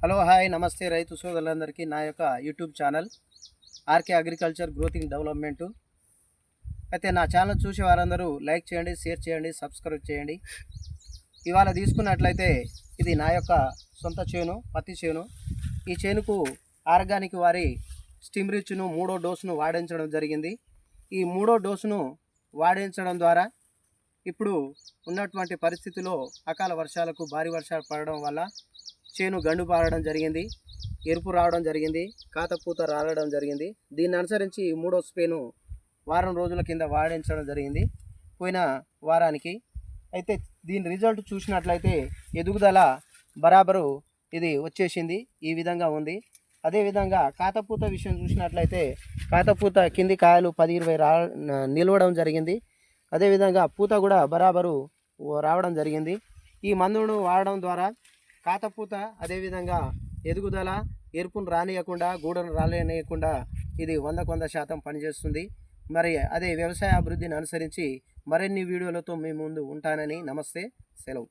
Hello hi నమస్తే రైతు సోదరులందరికీ నా యొక్క యూట్యూబ్ ఛానల్ ఆర్కే అగ్రికల్చర్ గ్రోతింగ్ డెవలప్మెంట్. అయితే నా ఛానల్ చూసే వారందరూ లైక్ చేయండి, షేర్ చేయండి, సబ్స్క్రైబ్ చేయండి. ఇవాళ తీసుకున్నట్లయితే ఇది నా యొక్క సొంత చేను, పత్తి చేను. ఈ చేనుకు ఆర్గానిక్ వారి స్టిమ్ రిచ్ను 3వ డోసును వాడించడం జరిగింది. ఈ 3వ డోసును వాడించడం ద్వారా ఇప్పుడు ఉన్నటువంటి పరిస్థితిలో అకాల వర్షాలకు భారీ వర్షాలు పడడం వల్ల చేను గండు పారడం జరిగింది, ఎరుపు రావడం జరిగింది, కాతపూత రాలడం జరిగింది. దీన్ని అనుసరించి 3వ స్ప్రేను వారం రోజుల కింద వాడించడం జరిగింది పోయిన వారానికి. అయితే దీని రిజల్ట్ చూసినట్లయితే ఎదుగుదల బరాబరు ఇది వచ్చేసింది, ఈ విధంగా ఉంది. అదేవిధంగా కాతపూత విషయం చూసినట్లయితే కాతపూత కింది కాయలు 10-20 నిలవడం జరిగింది. అదేవిధంగా పూత కూడా బరాబరు రావడం జరిగింది. ఈ మందును వాడడం ద్వారా కాతపూత అదేవిధంగా ఎదుగుదల, ఎరుపును రానియకుండా, గూడను రానియకుండా ఇది 100% పనిచేస్తుంది. మరి అదే వ్యవసాయ అభివృద్ధిని అనుసరించి మరిన్ని వీడియోలతో మీ ముందు ఉంటానని. నమస్తే, సెలవు.